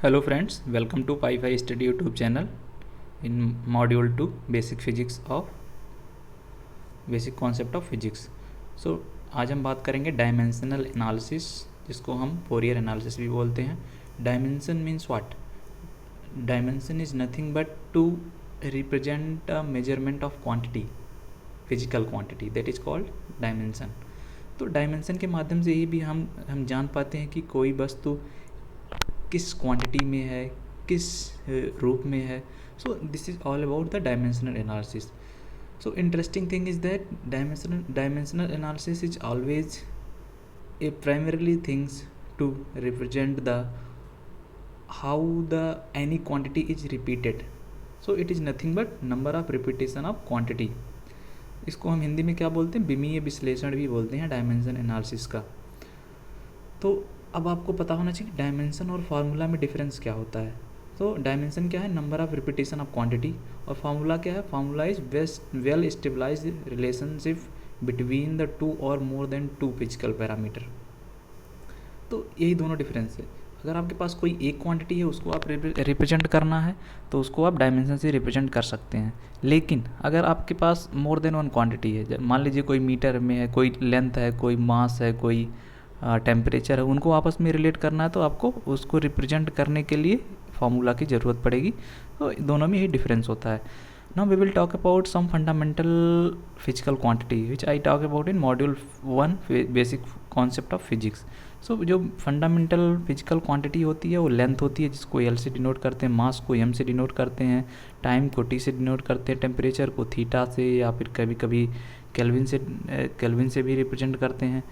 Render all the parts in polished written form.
Hello friends, welcome to Pi Study YouTube channel in Module 2 Basic Concept of Physics. So आज हम बात करेंगे dimensional analysis, जिसको हम फोरियर एनालिसिस भी बोलते हैं. Dimension means what? Dimension is nothing but to represent a measurement of quantity, physical quantity, that is called dimension. तो डायमेंशन के माध्यम से ये भी हम जान पाते हैं कि कोई वस्तु किस क्वांटिटी में है, किस रूप में है. So this is all about the dimensional analysis. So interesting thing is that dimensional analysis is always a primarily things to represent the how the any quantity is repeated. So it is nothing but number of repetition of quantity. इसको हम हिंदी में क्या बोलते हैं? विमीय विश्लेषण भी बोलते हैं डायमेंशन एनालिसिस का. तो अब आपको पता होना चाहिए डायमेंशन और फार्मूला में डिफरेंस क्या होता है. तो डायमेंशन क्या है? Number of repetition of quantity. और फार्मूला क्या है? Formula is well stabilized relationship between the two और more than two physical parameter. तो यही दोनों डिफरेंस है. अगर आपके पास कोई एक क्वांटिटी है, उसको आप रिप्रेजेंट करना है तो उसको आप डायमेंशन से रिप्रेजेंट कर सकते हैं. लेकिन अगर आपके पास मोर देन वन क्वांटिटी है, मान लीजिए कोई मीटर में है, कोई लेंथ है, कोई मास है, कोई टेम्परेचर है, उनको आपस में रिलेट करना है तो आपको उसको रिप्रेजेंट करने के लिए फार्मूला की ज़रूरत पड़ेगी. तो दोनों में यही डिफरेंस होता है. Now we will talk about some fundamental physical quantity which I talk about in module 1 basic concept of physics. So जो फंडामेंटल फिजिकल क्वांटिटी होती है वो लेंथ होती है, जिसको एल से डिनोट करते हैं, मास को एम से डिनोट करते हैं, टाइम को टी से डिनोट करते हैं, टेम्परेचर को थीटा से या फिर कभी कभी केल्विन से भी रिप्रेजेंट करते हैं,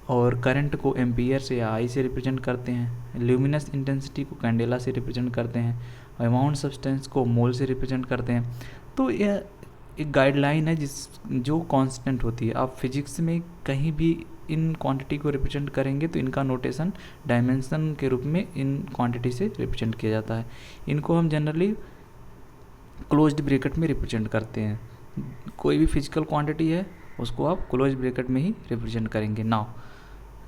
और करंट को एम्पियर से या आई से रिप्रेजेंट करते हैं, ल्यूमिनस इंटेंसिटी को कैंडेला से रिप्रेजेंट करते हैं, अमाउंट सब्सटेंस को मोल से रिप्रेजेंट करते हैं. तो यह एक गाइडलाइन है जो कांस्टेंट होती है. आप फिजिक्स में कहीं भी इन क्वांटिटी को रिप्रेजेंट करेंगे तो इनका नोटेशन डायमेंशन के रूप में इन क्वांटिटी से रिप्रेजेंट किया जाता है. इनको हम जनरली क्लोज्ड ब्रैकेट में रिप्रेजेंट करते हैं. कोई भी फिजिकल क्वांटिटी है उसको आप क्लोज्ड ब्रैकेट में ही रिप्रेजेंट करेंगे.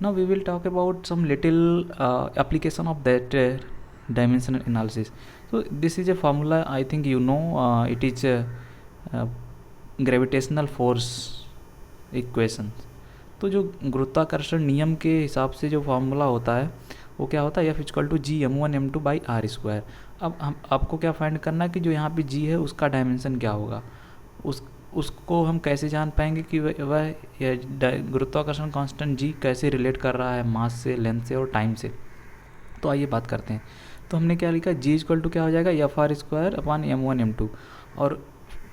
Now we will talk about some little application of that dimensional analysis. So this is a formula, I think you know, it is a gravitational force equation. तो जो गुरुत्वाकर्षण नियम के हिसाब से जो फार्मूला होता है वो क्या होता है? F=g m1m2/r². अब आपको क्या फाइंड करना है कि जो यहाँ पे g है उसका डायमेंशन क्या होगा. उसको हम कैसे जान पाएंगे कि वह गुरुत्वाकर्षण कांस्टेंट जी कैसे रिलेट कर रहा है मास से, लेंथ से और टाइम से. तो आइए बात करते हैं. तो हमने क्या लिखा? जी इक्वल टू क्या हो जाएगा? Fr²/m1m2. और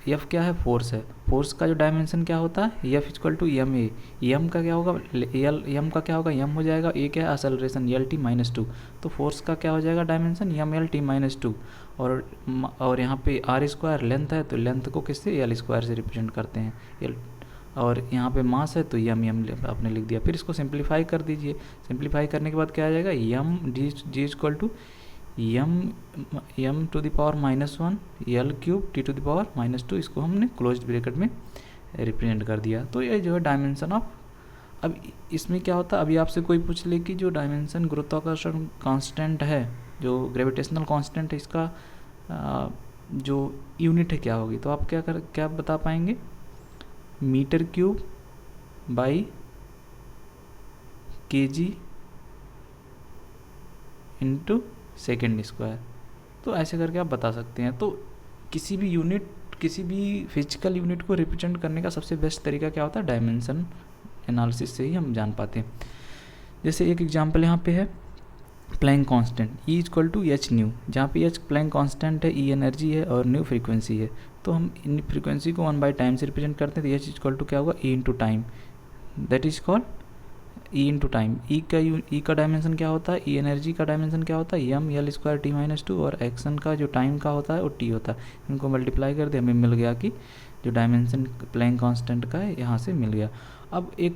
F क्या है? फोर्स है. फोर्स का जो डायमेंशन क्या होता है? F=ma. m का क्या होगा? m का क्या होगा? m हो जाएगा. a क्या है? Acceleration Lt-2. तो फोर्स का क्या हो जाएगा डायमेंशन? mLt-2. और यहाँ पे r² लेंथ है तो लेंथ को किससे? l² से रिप्रेजेंट करते हैं. l और यहाँ पे मास है तो m आपने लिख दिया. फिर इसको सिंप्लीफाई कर दीजिए. सिंप्लीफाई करने के बाद क्या आ जाएगा? m to the power -1 l³ t⁻². इसको हमने क्लोज्ड ब्रैकेट में रिप्रेजेंट कर दिया. तो ये जो है डायमेंशन ऑफ. अब इसमें क्या होता है? अभी आपसे कोई पूछ ले कि जो डायमेंशन गुरुत्वाकर्षण कांस्टेंट है, जो ग्रेविटेशनल कांस्टेंट है, इसका जो यूनिट है क्या होगी, तो आप क्या बता पाएंगे? m³ by kg into सेकेंड². तो ऐसे करके आप बता सकते हैं. तो किसी भी फिजिकल यूनिट को रिप्रेजेंट करने का सबसे बेस्ट तरीका क्या होता है? डायमेंशन एनालिसिस से ही हम जान पाते हैं. जैसे एक एग्जांपल यहाँ पे है प्लैंक कांस्टेंट E=h², जहाँ पे h प्लैंक कांस्टेंट है, E एनर्जी है और न्यू फ्रीक्वेंसी है. तो हम इन फ्रीक्वेंसी को 1/टाइम से रिप्रेजेंट करते हैं. तो h क्या होगा? E × time, that is called E × time. E का डायमेंशन क्या होता है? E एनर्जी का डायमेंशन क्या होता है? mL²t-2. और एक्शन का जो टाइम का होता है वो t होता है. इनको मल्टीप्लाई कर दे, हमें मिल गया कि जो डायमेंशन प्लैंक कांस्टेंट का है यहाँ से मिल गया. अब एक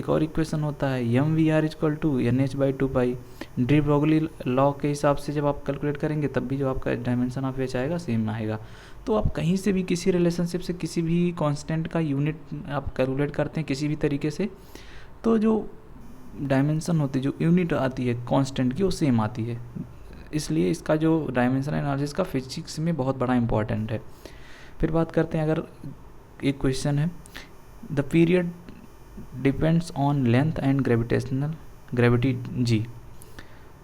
और इक्वेशन होता है mVr=nh/2π. डी ब्रोगली लॉ के हिसाब से जब आप कैलकुलेट करेंगे तब भी जो आपका डायमेंशन ऑफ एच आएगा सेम आएगा. तो आप कहीं से भी किसी रिलेशनशिप से किसी भी कांस्टेंट का यूनिट आप कैलकुलेट करते हैं किसी भी तरीके से, तो जो डायमेंशन होती है, जो यूनिट आती है कांस्टेंट की, वो सेम आती है। इसलिए इसका जो डायमेंशन एनालिसिस का फिजिक्स में बहुत बड़ा इंपॉर्टेंट है। फिर बात करते हैं, अगर एक क्वेश्चन है, the period depends on length and gravity g.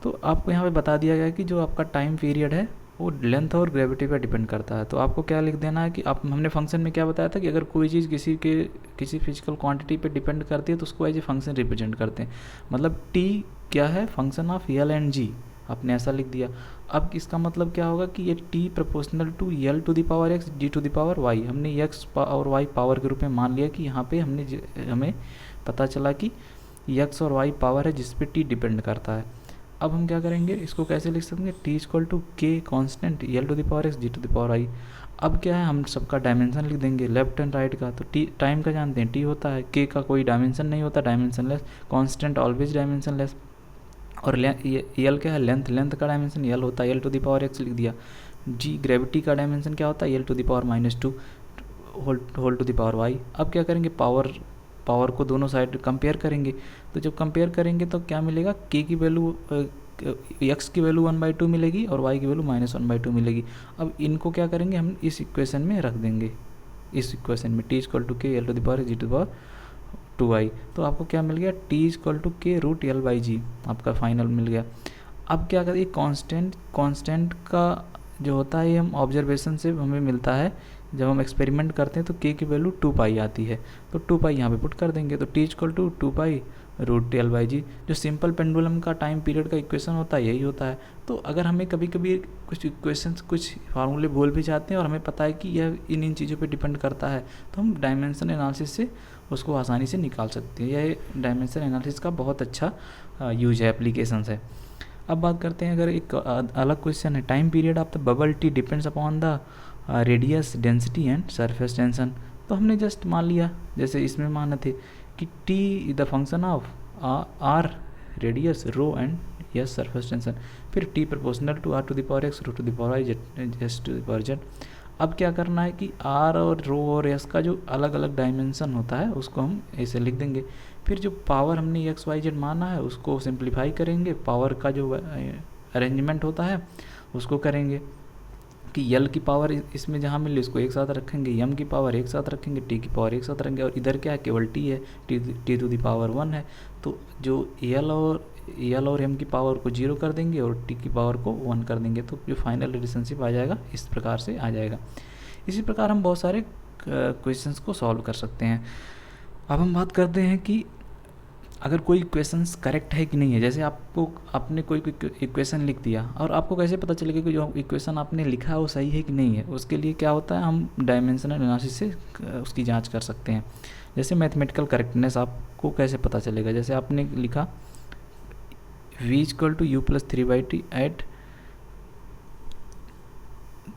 तो आपको यहाँ पे बता दिया गया है कि जो आपका टाइम पीरियड है वो लेंथ और ग्रेविटी पर डिपेंड करता है। तो आपको क्या लिख देना है कि आप, हमने फंक्शन में क्या बताया था कि अगर कोई चीज़ किसी फिजिकल क्वांटिटी पे डिपेंड करती है तो उसको एज ए फंक्शन रिप्रेजेंट करते हैं। मतलब टी क्या है, फंक्शन ऑफ एल एंड जी, आपने ऐसा लिख दिया। अब इसका मतलब क्या होगा कि ये t proportional to l to the power x g to the power y, हमने एक्स और वाई पावर के रूप में मान लिया कि यहाँ पे हमें पता चला कि एक्स और वाई पावर है जिस पे टी डिपेंड करता है। अब हम क्या करेंगे, इसको कैसे लिख सकते हैं, t equal to k constant l to the power x g to the power i. अब क्या है, हम सबका डायमेंशन लिख देंगे लेफ्ट एंड राइट का। तो टी टाइम का जानते हैं, टी होता है, के का कोई डायमेंशन नहीं होता, डायमेंशनलेस, कांस्टेंट ऑलवेज डायमेंशनलेस। और एल क्या है, लेंथ का डायमेंशन एल होता है, l to the power x लिख दिया। जी ग्रेविटी का डायमेंशन क्या होता है, l to the power -2 whole to the power y. अब क्या करेंगे, पावर को दोनों साइड कंपेयर करेंगे। तो जब कंपेयर करेंगे तो क्या मिलेगा, के की वैल्यू एक्स की वैल्यू 1/2 मिलेगी और वाई की वैल्यू -1/2 मिलेगी। अब इनको क्या करेंगे, हम इस इक्वेशन में रख देंगे, इस इक्वेशन में t equal to k l to the power g to the power 2i। तो आपको क्या मिल गया, t equal to k root l by g, आपका फाइनल मिल गया। अब क्या करें, कांस्टेंट का जो होता है ये हम ऑब्जर्वेशन से हमें मिलता है, जब हम एक्सपेरिमेंट करते हैं तो के की वैल्यू 2π आती है, तो 2π यहाँ पे पुट कर देंगे। तो t equal to 2π root l by g, जो सिंपल पेंडुलम का टाइम पीरियड का इक्वेशन होता है यही होता है। तो अगर हमें कभी कभी कुछ इक्वेशंस, कुछ फार्मूले भूल भी जाते हैं और हमें पता है कि यह इन चीज़ों पे डिपेंड करता है, तो हम डायमेंशन एनालिसिस से उसको आसानी से निकाल सकते हैं। यह डायमेंशन एनालिसिस का बहुत अच्छा यूज है, एप्लीकेशंस है। अब बात करते हैं, अगर एक अलग क्वेश्चन है, time period of the bubble tea depends upon the radius density and surface tension. तो हमने जस्ट मान लिया, जैसे इसमें माने थे कि t the function of r radius rho and s surface tension, फिर t proportional to r to the power x rho to the power i s to the power z. अब क्या करना है कि आर और रो और एस का जो अलग अलग डायमेंशन होता है उसको हम ऐसे लिख देंगे। फिर जो पावर हमने एक्स वाई जेड माना है उसको सिंप्लीफाई करेंगे, पावर का जो अरेंजमेंट होता है उसको करेंगे कि यल की पावर इसमें जहाँ मिले उसको एक साथ रखेंगे, यम की पावर एक साथ रखेंगे, टी की पावर एक साथ रखेंगे, और इधर क्या है, केवल टी है, टी टू द पावर 1 है। तो जो यल और एम की पावर को 0 कर देंगे और टी की पावर को 1 कर देंगे, तो जो फाइनल रिलेशनशिप आ जाएगा इस प्रकार से आ जाएगा। इसी प्रकार हम बहुत सारे क्वेश्चंस को सॉल्व कर सकते हैं। अब हम बात करते हैं कि अगर कोई इक्वेशंस करेक्ट है कि नहीं है। जैसे आपने कोई इक्वेशन लिख दिया और आपको कैसे पता चलेगा कि जो इक्वेशन आपने लिखा है वो सही है कि नहीं है। उसके लिए क्या होता है, हम डायमेंशनल एनालिसिस से उसकी जांच कर सकते हैं। जैसे मैथमेटिकल करेक्टनेस आपको कैसे पता चलेगा, जैसे आपने लिखा v equal to u plus 3/t at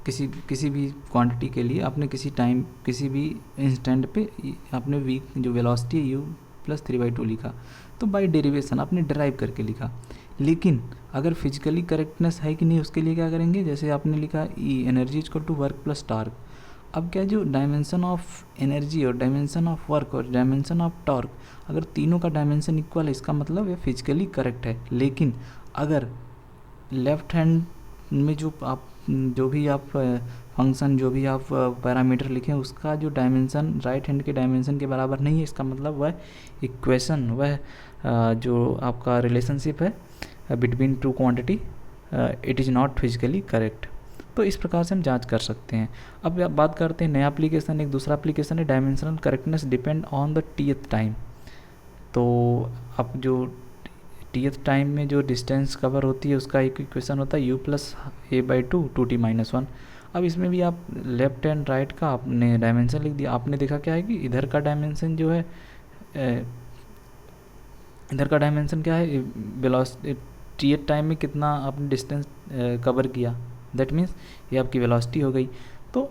किसी भी क्वांटिटी के लिए आपने किसी टाइम किसी भी इंस्टेंट पे आपने v जो वेलोसिटी है u प्लस 3/2 लिखा, तो बाय डेरिवेशन आपने डिराइव करके लिखा। लेकिन अगर फिजिकली करेक्टनेस है कि नहीं उसके लिए क्या करेंगे, जैसे आपने लिखा e energy equal to work plus torque. अब क्या, जो डायमेंशन ऑफ एनर्जी और डायमेंशन ऑफ वर्क और डायमेंशन ऑफ टॉर्क, अगर तीनों का डायमेंशन इक्वल है इसका मतलब ये फिजिकली करेक्ट है। लेकिन अगर लेफ्ट हैंड में जो भी आप फंक्शन, जो भी आप पैरामीटर लिखें उसका जो डायमेंशन राइट हैंड के डायमेंशन के बराबर नहीं है, इसका मतलब वह इक्वेशन, वह जो आपका रिलेशनशिप है between two quantity, it is not physically correct. तो इस प्रकार से हम जांच कर सकते हैं। अब आप बात करते हैं नया एप्लीकेशन, एक दूसरा एप्लीकेशन है dimensional correctness depend on the टीएथ टाइम। तो अब जो टीएथ टाइम में जो डिस्टेंस कवर होती है उसका एक इक्वेशन होता है u प्लस a/2 2t-1। अब इसमें भी आप लेफ्ट एंड राइट का आपने डायमेंशन लिख दिया। आपने देखा क्या है कि इधर का डायमेंशन जो है, इधर का डायमेंशन क्या है, वेलोसिटी टीएथ टाइम में कितना आपने डिस्टेंस कवर किया, दैट मीन्स ये आपकी वेलोसिटी हो गई। तो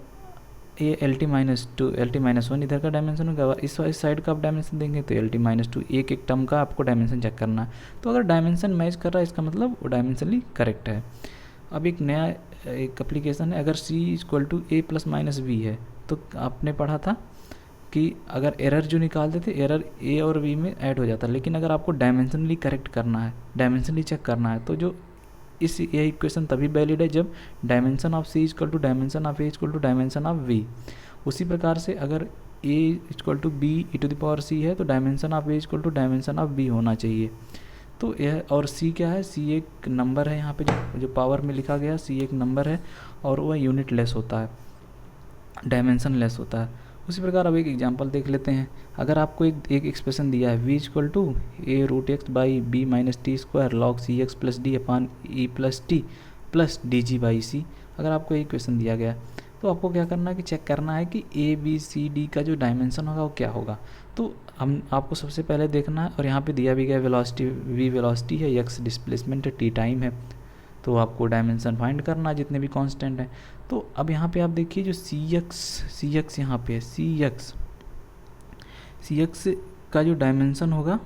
ये LT-2 LT-1 इधर का डायमेंशन होगा, इस साइड का आप डायमेंशन देंगे तो LT-2, एक टर्म का आपको डायमेंशन चेक करना है। तो अगर डायमेंशन मैच कर रहा है इसका मतलब वो डायमेंशनली करेक्ट है। अब एक नया एक एप्लीकेशन है, अगर C = A ± B है, तो आपने पढ़ा था कि अगर एरर जो निकालते थे एरर ए और बी में ऐड हो जाता, लेकिन अगर आपको डायमेंशनली करेक्ट करना है, डायमेंशनली चेक करना है, तो जो ये इक्वेशन तभी वैलिड है जब dimension of c equal to dimension of a equal to dimension of v. उसी प्रकार से अगर a equal to b e to the power c है तो dimension of a equal to dimension of b होना चाहिए। तो यह, और सी क्या है, सी एक नंबर है, यहाँ पे जो पावर में लिखा गया सी एक नंबर है और वह यूनिट लेस होता है, डायमेंशन लेस होता है। उसी प्रकार अब एक एग्जांपल देख लेते हैं। अगर आपको एक एक्सप्रेशन दिया है v equal to a root x by b minus t square log c x plus d upon e plus t plus d g by c, अगर आपको एक क्वेश्चन दिया गया तो आपको क्या करना है कि चेक करना है कि ए बी सी डी का जो डायमेंशन होगा वो क्या होगा। तो हम आपको सबसे पहले देखना है, और यहाँ पे दिया भी गया वेलोसिटी, वी वेलोसिटी है, एक्स डिस्प्लेसमेंट है, टी टाइम है, तो आपको डायमेंशन फाइंड करना है जितने भी कांस्टेंट हैं। तो अब यहाँ पे आप देखिए जो सी एक्स यहाँ पे है, सी एक्स का जो डायमेंशन होगा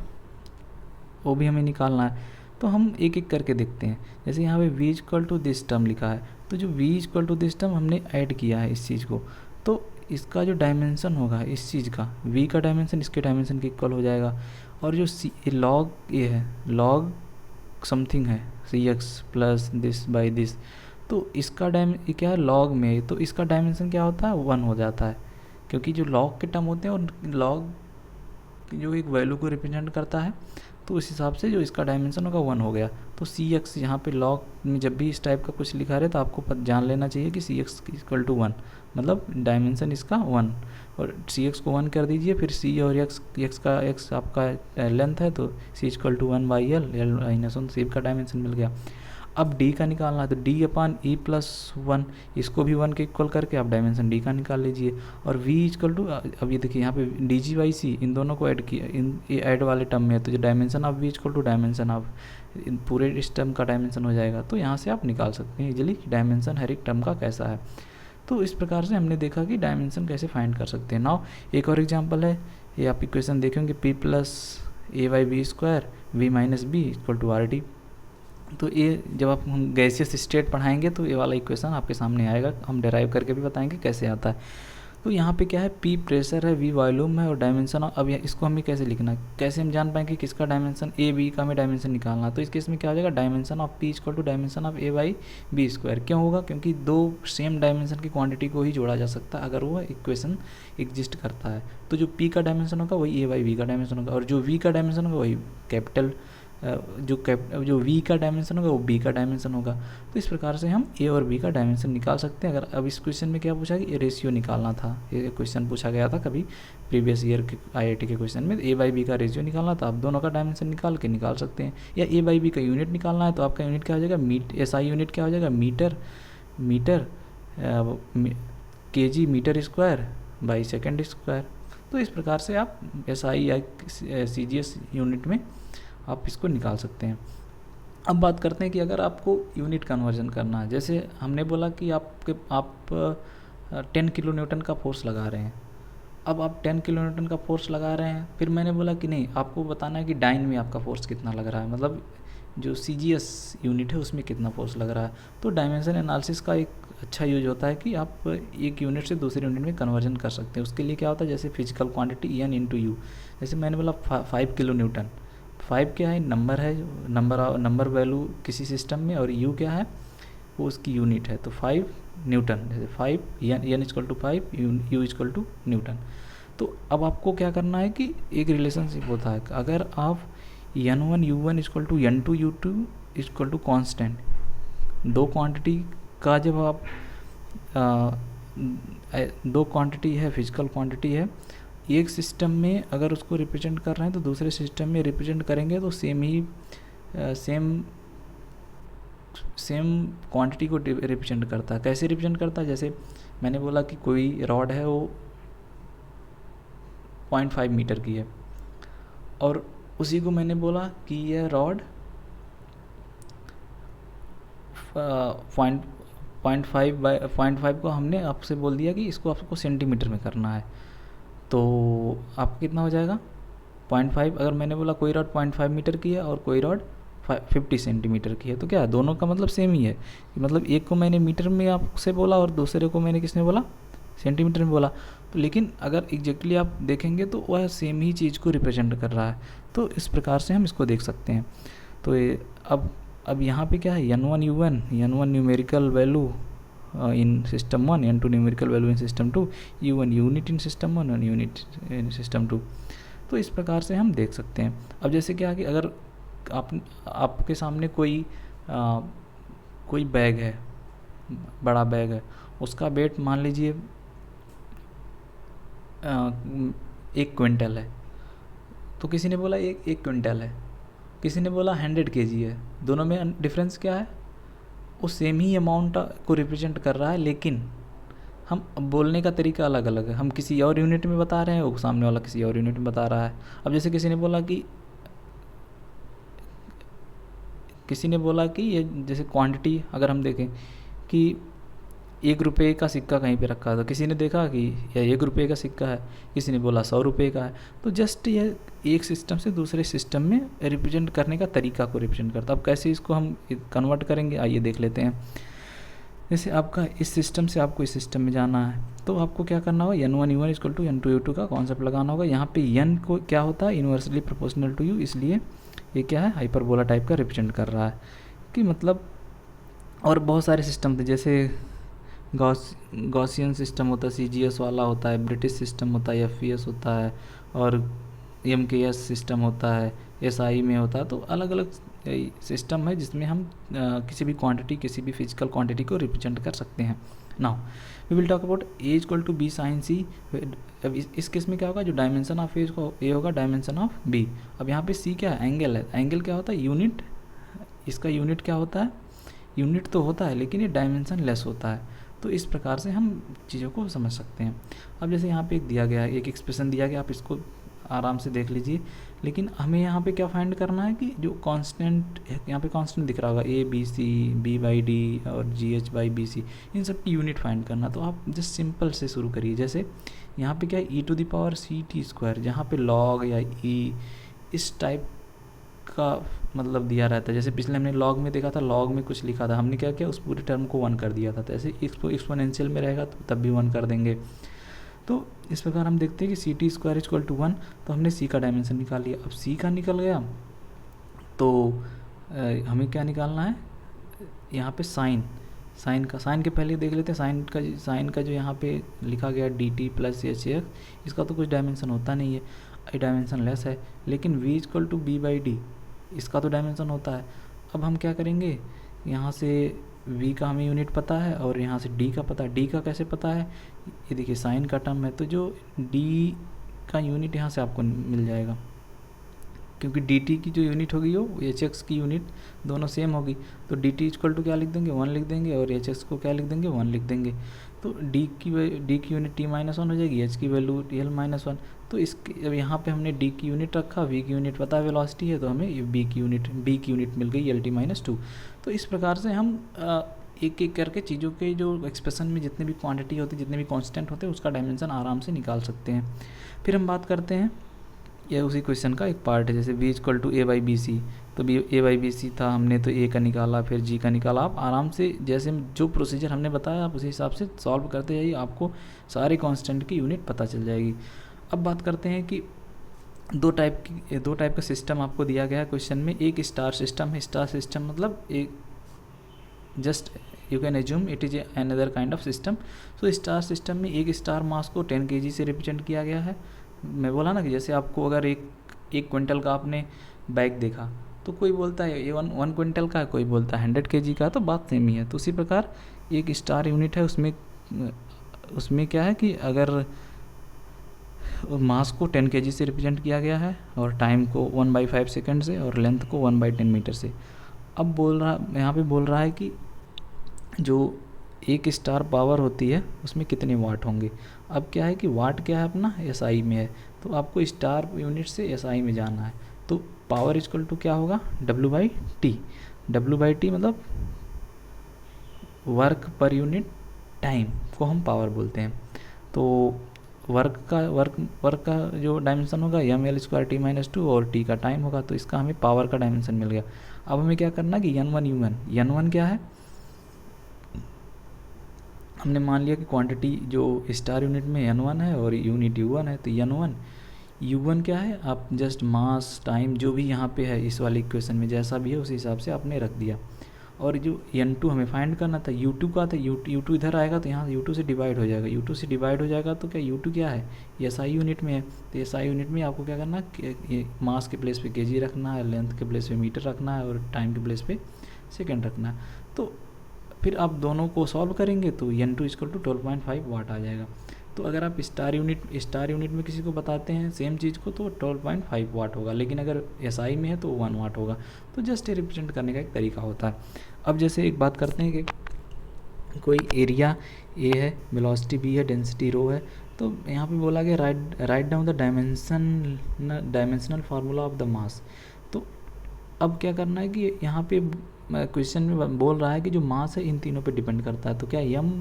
वो भी हमें निकालना है। तो हम एक एक करके देखते हैं। जैसे यहाँ पे v equal to this term लिखा है, तो जो v equal to this term हमने ऐड किया है इस चीज़ को, तो इसका जो डायमेंशन होगा इस चीज़ का, v का डायमेंशन इसके डायमेंशन के इक्वल हो जाएगा। और जो लॉग ये है, लॉग समथिंग है c x plus this by this, तो इसका क्या है लॉग में, तो इसका डायमेंशन क्या होता है 1 हो जाता है, क्योंकि जो लॉग के टर्म होते हैं और लॉग जो एक वैल्यू को रिप्रेजेंट करता है, तो उस हिसाब से जो इसका डायमेंशन होगा 1 हो गया। तो सी एक्स यहाँ पर लॉग में जब भी इस टाइप का कुछ लिखा रहे तो आपको जान लेना चाहिए कि सी एक्स इक्वल टू 1, मतलब डायमेंशन इसका 1, और सी एक्स को 1 कर दीजिए, फिर सी और एक्स आपका लेंथ है, तो C equal to 1 by L minus 1, C का डायमेंशन मिल गया। अब डी का निकालना है, तो डी अपान ई प्लस 1, इसको भी 1 के इक्वल करके आप डायमेंशन डी का निकाल लीजिए। और v इक्वल टू, अब ये देखिए यहाँ पे डी जी बाई सी, इन दोनों को ऐड किया, इन ऐड वाले टर्म में है, तो जो dimension of v equal to dimension of पूरे इस टर्म का डायमेंशन हो जाएगा। तो यहाँ से आप निकाल सकते हैं इजीली डायमेंशन हर एक टर्म का कैसा है। तो इस प्रकार से हमने देखा कि डायमेंशन कैसे फाइंड कर सकते हैं। नाउ एक और एग्जाम्पल है, ये आप इक्वेशन देखेंगे p plus a by b square v minus b equal to r d. तो ये जब आप हम गैसियस स्टेट पढ़ाएंगे तो ये वाला इक्वेशन आपके सामने आएगा, हम डेराइव करके भी बताएंगे कैसे आता है। तो यहाँ पे क्या है, P प्रेशर है, V वॉल्यूम है और डायमेंशन। अब इसको हमें कैसे लिखना है, कैसे हम जान पाएंगे किसका डायमेंशन, ए बी का हमें डायमेंशन निकालना है। तो इस केस में क्या हो जाएगा, dimension of P equal to dimension of a by b square. क्यों होगा, क्योंकि दो सेम डायमेंशन की क्वांटिटी को ही जोड़ा जा सकता है अगर वो इक्वेशन एग्जिस्ट करता है। तो जो P का डायमेंशन होगा वही ए बाई बी का डायमेंशन होगा, और जो V का डायमेंशन होगा वही कैपिटल जो v का डायमेंशन होगा वो b का डायमेंशन होगा। तो इस प्रकार से हम a और b का डायमेंशन निकाल सकते हैं। अगर अब इस क्वेश्चन में क्या पूछा कि रेशियो निकालना था, ये क्वेश्चन पूछा गया था कभी प्रीवियस ईयर के IIT के क्वेश्चन में, a बाई बी का रेशियो निकालना था, आप दोनों का डायमेंशन निकाल सकते हैं। या a बाई बी का यूनिट निकालना है तो आपका यूनिट क्या हो जाएगा, SI यूनिट क्या हो जाएगा, metre kg metre square by second square. तो इस प्रकार से आप SI या CGS यूनिट में आप इसको निकाल सकते हैं। अब बात करते हैं कि अगर आपको यूनिट कन्वर्जन करना है, जैसे हमने बोला कि आप 10 किलो न्यूटन का फोर्स लगा रहे हैं। अब आप 10 किलो न्यूटन का फोर्स लगा रहे हैं, फिर मैंने बोला कि नहीं, आपको बताना है कि डाइन में आपका फोर्स कितना लग रहा है, मतलब जो CGS यूनिट है उसमें कितना फोर्स लग रहा है। तो डायमेंशन एनालिसिस का एक अच्छा यूज होता है कि आप एक यूनिट से दूसरे यूनिट में कन्वर्जन कर सकते हैं। उसके लिए क्या होता है, जैसे physical quantity N into you, जैसे मैंने बोला 5 किलो न्यूटन, 5 क्या है, नंबर है, नंबर वैल्यू किसी सिस्टम में, और u क्या है, वो उसकी यूनिट है। तो 5 न्यूटन, जैसे 5 n equal to 5 u equal to newton. तो अब आपको क्या करना है कि एक रिलेशनशिप होता है, अगर आप n1 u1 equal to n2 u2 equal to constant, दो क्वांटिटी का जब आप दो क्वांटिटी है, फिजिकल क्वांटिटी है, एक सिस्टम में अगर उसको रिप्रेजेंट कर रहे हैं तो दूसरे सिस्टम में रिप्रेजेंट करेंगे तो सेम क्वांटिटी को रिप्रेजेंट करता है। कैसे रिप्रेजेंट करता है, जैसे मैंने बोला कि कोई रॉड है वो 0.5 मीटर की है, और उसी को मैंने बोला कि यह रॉड 0.5 को हमने आपसे बोल दिया कि इसको आपको सेंटीमीटर में करना है, तो आपको कितना हो जाएगा 0.5। अगर मैंने बोला कोई रॉड 0.5 मीटर की है और कोई रॉड 50 सेंटीमीटर की है, तो क्या दोनों का मतलब सेम ही है, मतलब एक को मैंने मीटर में आपसे बोला और दूसरे को मैंने किसने बोला सेंटीमीटर में बोला, तो लेकिन अगर एग्जैक्टली आप देखेंगे तो वह सेम ही चीज़ को रिप्रेजेंट कर रहा है। तो इस प्रकार से हम इसको देख सकते हैं। तो ये अब यहाँ पे क्या है, n1 u1, n1 numerical value in system 1, n2 numerical value in system 2, u1 unit in system 1 और यूनिट इन सिस्टम 2। तो इस प्रकार से हम देख सकते हैं। अब जैसे क्या कि अगर आपके सामने कोई बैग है, बड़ा बैग है, उसका वेट मान लीजिए 1 क्विंटल है, तो किसी ने बोला 1 क्विंटल है, किसी ने बोला 100 kg है। दोनों में डिफरेंस क्या है, वो सेम ही अमाउंट को रिप्रेजेंट कर रहा है, लेकिन हम बोलने का तरीका अलग अलग है। हम किसी और यूनिट में बता रहे हैं, वो सामने वाला किसी और यूनिट में बता रहा है। अब जैसे किसी ने बोला कि ये जैसे क्वांटिटी अगर हम देखें कि 1 रुपये का सिक्का कहीं पे रखा था, किसी ने देखा कि यह 1 रुपये का सिक्का है, किसी ने बोला 100 रुपये का है। तो जस्ट यह एक सिस्टम से दूसरे सिस्टम में रिप्रेजेंट करने का तरीका को रिप्रेजेंट करता है। अब कैसे इसको हम कन्वर्ट करेंगे, आइए देख लेते हैं। जैसे आपका इस सिस्टम से आपको इस सिस्टम में जाना है, तो आपको क्या करना होगा, n1 u1 equal to n2 u2 का कॉन्सेप्ट लगाना होगा। यहाँ पे n को क्या होता है, इन्वर्सली प्रोपोर्शनल टू u, इसलिए ये क्या है, हाइपरबोला टाइप का रिप्रेजेंट कर रहा है कि मतलब। और बहुत सारे सिस्टम थे, जैसे गॉसियन सिस्टम होता है, CGS वाला होता है, ब्रिटिश सिस्टम होता है, FES होता है, और MKS सिस्टम होता है, SI में होता है। तो अलग अलग सिस्टम है जिसमें हम किसी भी क्वांटिटी, किसी भी फिजिकल क्वांटिटी को रिप्रेजेंट कर सकते हैं। Now we will talk about A equal to B sine C। अब इस केस में क्या होगा, जो डायमेंशन ऑफ A होगा डायमेंशन ऑफ B। अब यहाँ पे C क्या है, एंगल है। एंगल क्या होता है, यूनिट। इसका यूनिट क्या होता है, यूनिट तो होता है लेकिन ये डायमेंशन लेस होता है। तो इस प्रकार से हम चीज़ों को समझ सकते हैं। अब जैसे यहाँ पे एक दिया गया है, एक एक्सप्रेशन दिया गया, आप इसको आराम से देख लीजिए। लेकिन हमें यहाँ पे क्या फाइंड करना है कि जो कांस्टेंट, यहाँ पे कांस्टेंट दिख रहा होगा ABC, B/D और GH/BC, इन सब की यूनिट फाइंड करना। तो आप जस्ट सिंपल से शुरू करिए। जैसे यहाँ पे क्या है, e⁻c² जहाँ पे log या e इस टाइप का मतलब दिया रहता है। जैसे पिछले हमने लॉग में देखा था, लॉग में कुछ लिखा था, हमने क्या किया, उस पूरे टर्म को 1 कर दिया था। तो ऐसे एक्सपोनेंशियल में रहेगा तो तब भी 1 कर देंगे। तो इस प्रकार हम देखते हैं कि CT² इक्वल टू 1, तो हमने C का डायमेंशन निकाल लिया। अब C का निकल गया तो हमें क्या निकालना है, यहाँ पे साइन के पहले देख लेते हैं। साइन का जो यहाँ पे लिखा गया dt + HX, इसका तो कुछ डायमेंशन होता नहीं है, डायमेंशन लेस है। लेकिन V इक्वल टू B/D, इसका तो डायमेंशन होता है। अब हम क्या करेंगे, यहाँ से V का हमें यूनिट पता है और यहाँ से D का पता है। D का कैसे पता है, ये देखिए साइन का टर्म है, तो जो D का यूनिट यहाँ से आपको मिल जाएगा, क्योंकि dt की जो यूनिट होगी वो hx की यूनिट दोनों सेम होगी। तो dt इक्वल टू क्या लिख देंगे, 1 लिख देंगे, और hx को क्या लिख देंगे, 1 लिख देंगे। तो d की यूनिट t-1 हो जाएगी, h की वैल्यू l-1। तो इसके अब यहाँ पे हमने d की यूनिट रखा, v की यूनिट पता है वेलोसिटी है, तो हमें b की यूनिट मिल गई lt-2। तो इस प्रकार से हम एक एक करके चीज़ों के जो एक्सप्रेशन में जितने भी क्वांटिटी होती है, जितने भी कांस्टेंट होते हैं, उसका डायमेंशन आराम से निकाल सकते हैं। फिर हम बात करते हैं, यह उसी क्वेश्चन का एक पार्ट है। जैसे v इक्वल टू A/BC, तो A/BC था, हमने तो A का निकाला, फिर G का निकाला। आप आराम से जैसे जो प्रोसीजर हमने बताया आप उसी हिसाब से सॉल्व करते जाइए, आपको सारे कांस्टेंट की यूनिट पता चल जाएगी। अब बात करते हैं कि दो टाइप का सिस्टम आपको दिया गया है क्वेश्चन में। एक स्टार सिस्टम है। स्टार सिस्टम मतलब एक just you can assume it is another kind of system. So star system में एक स्टार मास को 10 kg से रिप्रेजेंट किया गया है। मैं बोला ना कि जैसे आपको अगर एक क्विंटल का आपने बैग देखा, तो कोई बोलता है ये 1 क्विंटल का है, कोई बोलता है 100 kg का, तो बात सेम ही है। तो उसी प्रकार एक स्टार यूनिट है, उसमें क्या है कि अगर मास को 10 kg से रिप्रेजेंट किया गया है, और टाइम को 1/5 सेकेंड से, और लेंथ को 1/10 मीटर से। अब यहाँ पे बोल रहा है कि जो एक स्टार पावर होती है उसमें कितने वाट होंगे। अब क्या है कि वाट क्या है अपना SI में है, तो आपको स्टार यूनिट से SI में जाना है। तो पावर इक्वल टू क्या होगा, W/T। W/T मतलब वर्क पर यूनिट टाइम को हम पावर बोलते हैं। तो वर्क का जो डायमेंशन होगा ml² t-2, और t का टाइम होगा, तो इसका हमें पावर का डायमेंशन मिल गया। अब हमें क्या करना है कि n1 u1 क्या है, हमने मान लिया कि क्वांटिटी जो स्टार यूनिट में n1 है और यूनिट u1 है, तो n1 u1 क्या है, आप जस्ट मास टाइम जो भी यहाँ पे है इस वाले इक्वेशन में जैसा भी है उस हिसाब से आपने रख दिया। और जो n2 हमें फाइंड करना था, u2 का था, u2 इधर आएगा तो यहाँ u2 से डिवाइड हो जाएगा, u2 से डिवाइड हो जाएगा तो क्या u2 क्या है, ये SI यूनिट में है, तो SI यूनिट में आपको क्या करना है, ये मास के प्लेस पे kg रखना है, लेंथ के प्लेस पे मीटर रखना है और टाइम के प्लेस पे सेकेंड रखना है। तो फिर आप दोनों को सॉल्व करेंगे तो n2 इक्वल टू 12.5 वाट आ जाएगा। तो अगर आप स्टार यूनिट में किसी को बताते हैं सेम चीज़ को तो 12.5 वाट होगा, लेकिन अगर SI में है तो 1 वाट होगा। तो जस्ट ये रिप्रेजेंट करने का एक तरीका होता है। अब जैसे एक बात करते हैं कि कोई एरिया A है, वेलोसिटी B है, डेंसिटी ρ है, तो यहाँ पे बोला गया write down the dimensional formula of the mass. तो अब क्या करना है कि यहाँ पे क्वेश्चन में बोल रहा है कि जो मास है इन तीनों पे डिपेंड करता है, तो क्या m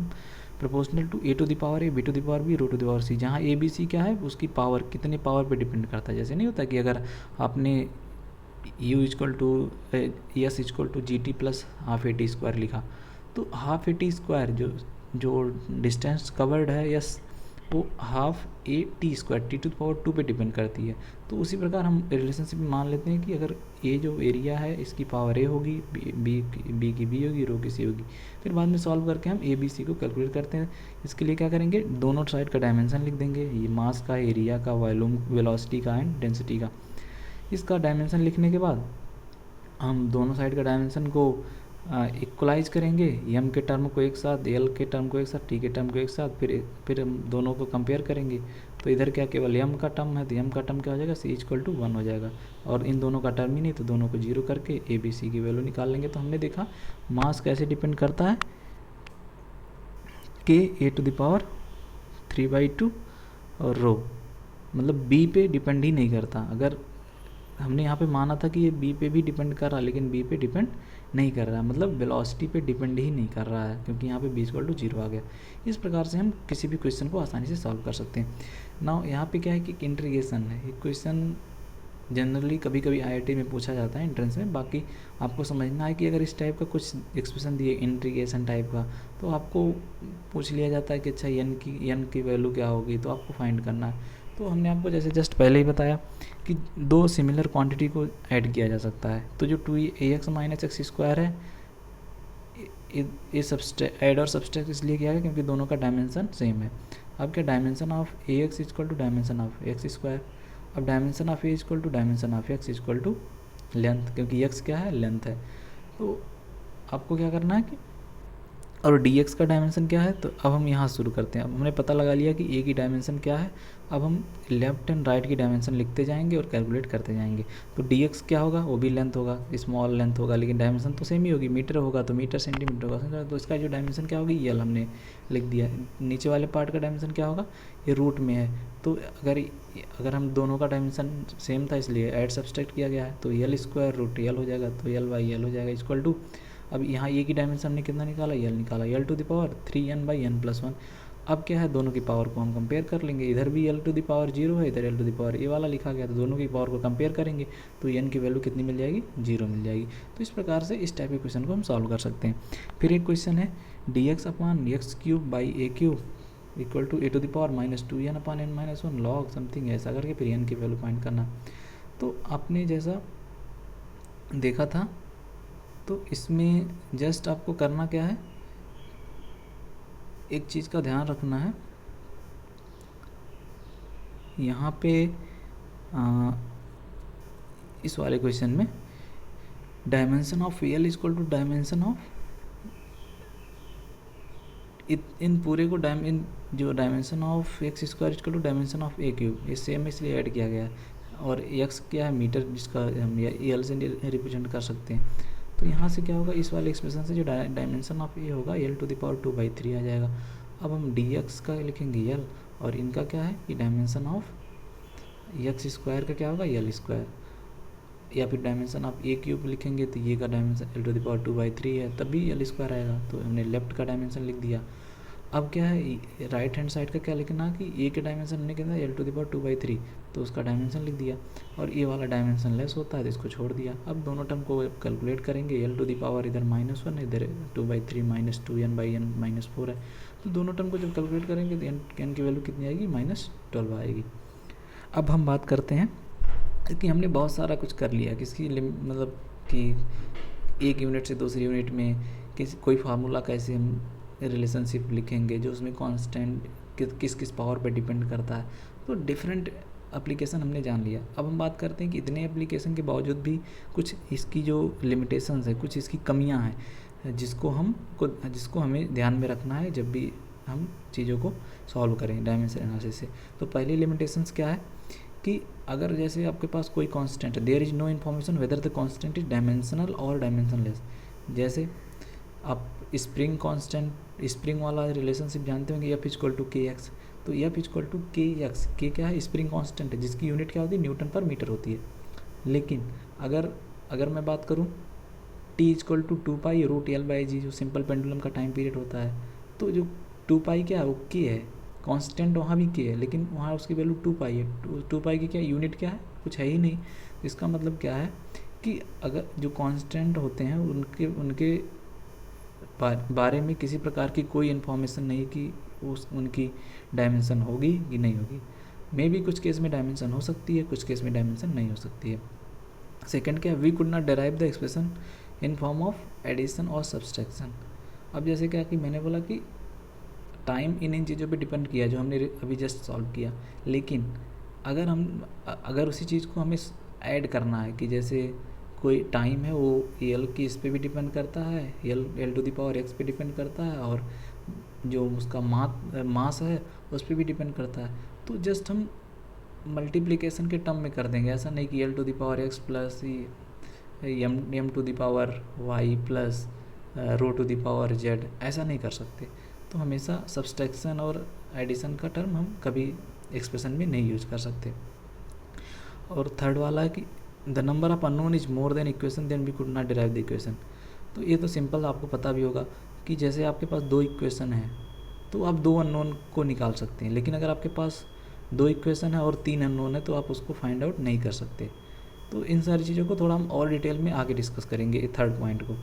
proportional to a to the power a, b to the power b, rho to the power c, जहाँ a b c क्या है उसकी पावर कितने पावर पे डिपेंड करता है। जैसे नहीं होता कि अगर आपने u equal to s equal to g t plus half a t square लिखा, तो हाफ ए टी स्क्वायर जो डिस्टेंस कवर्ड है यस वो half a t square t to the power 2 पे डिपेंड करती है। तो उसी प्रकार हम रिलेशनशिप में मान लेते हैं कि अगर ए जो एरिया है इसकी पावर ए होगी, बी की बी होगी, रो की सी होगी। फिर बाद में सॉल्व करके हम ए बी सी को कैलकुलेट करते हैं। इसके लिए क्या करेंगे, दोनों साइड का डायमेंशन लिख देंगे, ये मास का, एरिया का, वॉल्यूम, वेलोसिटी का एंड डेंसिटी का। इसका डायमेंशन लिखने के बाद हम दोनों साइड का डायमेंशन को इक्वलाइज करेंगे, एम के टर्म को एक साथ, एल के टर्म को एक साथ, टी के टर्म को एक साथ, फिर हम दोनों को कंपेयर करेंगे। तो इधर क्या केवल एम का टर्म है तो एम का टर्म क्या हो जाएगा, सी इक्वल टू 1 हो जाएगा, और इन दोनों का टर्म ही नहीं तो दोनों को जीरो करके ए बी सी की वैल्यू निकाल लेंगे। तो हमने देखा मास कैसे डिपेंड करता है, के ए टू द पावर 3/2 और रो मतलब बी पे डिपेंड ही नहीं करता। अगर हमने यहाँ पे माना था कि ये बी पे भी डिपेंड कर रहा है, लेकिन बी पे डिपेंड नहीं कर रहा है, मतलब वेलोसिटी पे डिपेंड ही नहीं कर रहा है, क्योंकि यहाँ पे बी इक्वल टू 0 आ गया। इस प्रकार से हम किसी भी क्वेश्चन को आसानी से सॉल्व कर सकते हैं। नाउ यहाँ पे क्या है कि इंटीग्रेशन है, ये क्वेश्चन जनरली कभी कभी आईआईटी में पूछा जाता है एंट्रेंस में। बाकी आपको समझना है कि अगर इस टाइप का कुछ एक्सप्रेशन दिए इंटीग्रेशन टाइप का, तो आपको पूछ लिया जाता है कि अच्छा एन की वैल्यू क्या होगी, तो आपको फाइंड करना है। तो हमने आपको जैसे जस्ट पहले ही बताया कि दो सिमिलर क्वांटिटी को ऐड किया जा सकता है। तो जो 2ax माइनस एक्स स्क्वायर है, ये ऐड और सब्सट्रैक्ट इसलिए किया गया क्योंकि दोनों का डायमेंशन सेम है। अब क्या, dimension of ax equal to dimension of x square. अब dimension of a equal to dimension of x equal to length, क्योंकि एक्स क्या है, लेंथ है। तो आपको क्या करना है कि, और dx का डायमेंशन क्या है, तो अब हम यहाँ शुरू करते हैं। अब हमने पता लगा लिया कि a की डायमेंशन क्या है, अब हम लेफ्ट एंड राइट की डायमेंशन लिखते जाएंगे और कैलकुलेट करते जाएंगे। तो dx क्या होगा, वो भी लेंथ होगा, स्मॉल लेंथ होगा, लेकिन डायमेंशन तो सेम ही होगी, मीटर होगा तो मीटर, सेंटीमीटर होगा, तो इसका जो डायमेंशन क्या होगी, यल हमने लिख दिया। नीचे वाले पार्ट का डायमेंशन क्या होगा, ये रूट में है, तो अगर हम दोनों का डायमेंशन सेम था इसलिए ऐड सब्सट्रैक्ट किया गया है, तो यल स्क्वायर रूट यल हो जाएगा, तो यल बाई यल हो जाएगा इक्वल टू, अब यहाँ ए की डायमेंशन हमने कितना निकाला, यल निकाला, L two the power 3n/n+1। अब क्या है, दोनों की पावर को हम कंपेयर कर लेंगे, इधर भी यल टू द पावर 0 है, इधर यल टू द पावर ए वाला लिखा गया, तो दोनों की पावर को कंपेयर करेंगे तो n की वैल्यू कितनी मिल जाएगी, 0 मिल जाएगी। तो इस प्रकार से इस टाइप के क्वेश्चन को हम सॉल्व कर सकते हैं। फिर एक क्वेश्चन है dx/x³ equal to a to the power -2n/n-1 log something, ऐसा करके फिर n की वैल्यू फाइंड करना। तो आपने जैसा देखा था, तो इसमें जस्ट आपको करना क्या है, एक चीज़ का ध्यान रखना है, यहाँ पे इस वाले क्वेश्चन में dimension of l equal to dimension of, इन पूरे को जो dimension of x square equal to dimension of a³, ये सेम इसलिए ऐड किया गया है, और x क्या है, मीटर, जिसका हम एल से रिप्रेजेंट कर सकते हैं। तो यहाँ से क्या होगा, इस वाले एक्सप्रेशन से जो डायमेंशन ऑफ ए होगा यल टू द पावर 2/3 आ जाएगा। अब हम dx का लिखेंगे यल, और इनका क्या है कि डायमेंशन ऑफ एक्स स्क्वायर का क्या होगा, यल स्क्वायर, या फिर डायमेंशन ऑफ a³ लिखेंगे तो ये का dimension L two the power 2/3 है, तब भी यल स्क्वायर आएगा, तो हमने लेफ्ट का डायमेंशन लिख दिया। अब क्या है, राइट हैंड साइड का क्या लिखना कि ए के डायमेंशन हमने कितना l⁻²/3, तो उसका डायमेंशन लिख दिया, और ये वाला डायमेंशन लेस होता है तो इसको छोड़ दिया। अब दोनों टर्म को कैलकुलेट करेंगे, l⁻, इधर -1 है, इधर 2/3 -2n/n-4 है, तो दोनों टर्म को जब कैलकुलेट करेंगे तो n की वैल्यू कितनी आएगी, -12 आएगी। अब हम बात करते हैं कि हमने बहुत सारा कुछ कर लिया, किसकी मतलब कि एक यूनिट से दूसरी यूनिट में कोई फार्मूला कैसे हम रिलेशनशिप लिखेंगे जो उसमें कांस्टेंट किस किस पावर पे डिपेंड करता है, तो डिफरेंट एप्लीकेशन हमने जान लिया। अब हम बात करते हैं कि इतने एप्लीकेशन के बावजूद भी कुछ इसकी जो लिमिटेशंस है, कुछ इसकी कमियां हैं जिसको हमें ध्यान में रखना है जब भी हम चीज़ों को सॉल्व करें डायमेंशन एनालिसिस से। तो पहली लिमिटेशंस क्या है कि अगर जैसे आपके पास कोई कांस्टेंट है, there is no information whether the constant is dimensional और डायमेंशनलेस। जैसे आप स्प्रिंग कांस्टेंट, स्प्रिंग वाला रिलेशनशिप जानते होंगे, F=kx, तो F=kx, के क्या है, स्प्रिंग कांस्टेंट है जिसकी यूनिट क्या होती है, न्यूटन/मीटर होती है। लेकिन अगर मैं बात करूँ T=2π√L/g, जो सिंपल पेंडुलम का टाइम पीरियड होता है, तो जो 2π क्या है, वो k है, कांस्टेंट वहाँ भी k है, लेकिन वहाँ उसकी वैल्यू 2π है। 2π की क्या यूनिट क्या है, कुछ है ही नहीं। इसका मतलब क्या है कि अगर जो कांस्टेंट होते हैं उनके बारे में किसी प्रकार की कोई इन्फॉर्मेशन नहीं कि उनकी डायमेंशन होगी कि नहीं होगी। मे भी कुछ केस में डायमेंशन हो सकती है, कुछ केस में डायमेंशन नहीं हो सकती है। सेकंड क्या है, we could not derive the expression in form of addition और सब्सट्रैक्शन। अब जैसे क्या कि मैंने बोला कि टाइम इन चीज़ों पे डिपेंड किया जो हमने अभी जस्ट सॉल्व किया, लेकिन अगर उसी चीज़ को हमें ऐड करना है कि जैसे कोई टाइम है वो एल की इस पे भी डिपेंड करता है, l⁻x पे डिपेंड करता है, और जो उसका मास है उस पर भी डिपेंड करता है, तो जस्ट हम मल्टीप्लिकेशन के टर्म में कर देंगे। ऐसा नहीं कि l⁻x plus m⁻y plus ρ⁻z, ऐसा नहीं कर सकते। तो हमेशा सब्सट्रैक्शन और एडिशन का टर्म हम कभी एक्सप्रेशन में नहीं यूज कर सकते। और थर्ड वाला है कि the number of unknown is more than equation then we could not derive the equation. तो ये तो सिंपल आपको पता भी होगा कि जैसे आपके पास 2 इक्वेशन है तो आप 2 अननोन को निकाल सकते हैं, लेकिन अगर आपके पास 2 इक्वेशन है और 3 अननोन है तो आप उसको फाइंड आउट नहीं कर सकते। तो इन सारी चीज़ों को थोड़ा हम और डिटेल में आगे डिस्कस करेंगे थर्ड पॉइंट को।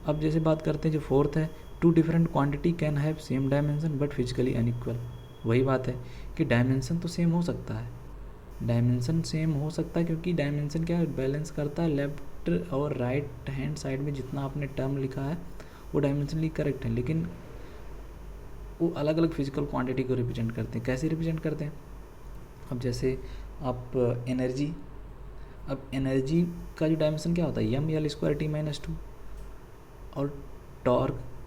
अब जैसे बात करते हैं जो फोर्थ है, 2 different quantity can have same dimension but physically unequal. वही बात है कि डायमेंशन तो सेम हो सकता है, डायमेंशन सेम हो सकता है क्योंकि डायमेंशन क्या बैलेंस करता है, लेफ्ट और राइट हैंड साइड में जितना आपने टर्म लिखा है वो डायमेंशनली करेक्ट है, लेकिन वो अलग अलग फिजिकल क्वांटिटी को रिप्रेजेंट करते हैं। कैसे रिप्रेजेंट करते हैं, अब जैसे आप एनर्जी का जो डायमेंशन क्या होता है, mL²T-2, और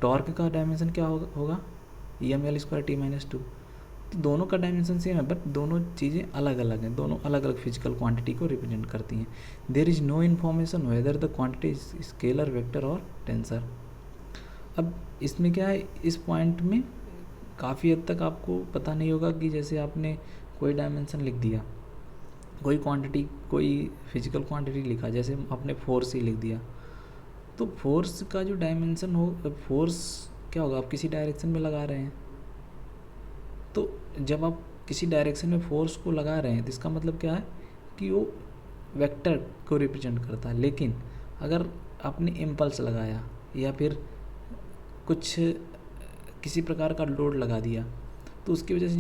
टॉर्क का डायमेंशन क्या होगा mL²T-2। तो दोनों का डायमेंशन सेम है बट दोनों चीज़ें अलग अलग हैं, दोनों अलग अलग फिजिकल क्वांटिटी को रिप्रेजेंट करती हैं। There is no information whether the quantity is scalar, vector और टेंसर। अब इसमें क्या है, इस पॉइंट में काफ़ी हद तक आपको पता नहीं होगा कि जैसे आपने कोई डायमेंशन लिख दिया, कोई क्वांटिटी, कोई फिजिकल क्वांटिटी लिखा, जैसे आपने फोर्स ही लिख दिया, तो फोर्स का जो डायमेंशन हो, फोर्स क्या होगा, आप किसी डायरेक्शन में लगा रहे हैं, तो जब आप किसी डायरेक्शन में फोर्स को लगा रहे हैं तो इसका मतलब क्या है कि वो वेक्टर को रिप्रेजेंट करता है। लेकिन अगर आपने इम्पल्स लगाया या फिर कुछ किसी प्रकार का लोड लगा दिया तो उसकी वजह से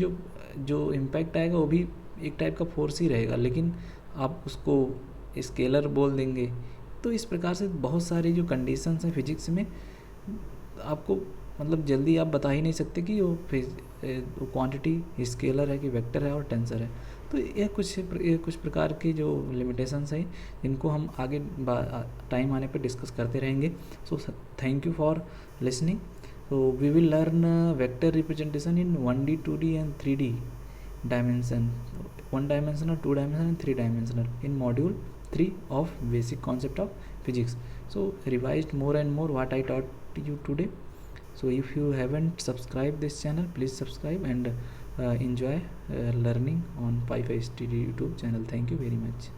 जो इम्पैक्ट आएगा वो भी एक टाइप का फोर्स ही रहेगा, लेकिन आप उसको स्केलर बोल देंगे। तो इस प्रकार से बहुत सारी जो कंडीशंस हैं फिजिक्स में, आपको मतलब जल्दी आप बता ही नहीं सकते कि वो क्वांटिटी स्केलर है कि वेक्टर है और टेंसर है। तो ये कुछ प्रकार की जो लिमिटेशंस हैं इनको हम आगे टाइम आने पर डिस्कस करते रहेंगे। So thank you for listening. So we will learn vector representation in 1D, 2D and 3D dimension, 1 dimensional, 2 dimensional and 3 dimensional in module 3 of basic concept of physics. So revised more and more what I taught you today. So if you haven't subscribed this channel, please subscribe and enjoy learning on Pi5 Studio YouTube channel. Thank you very much.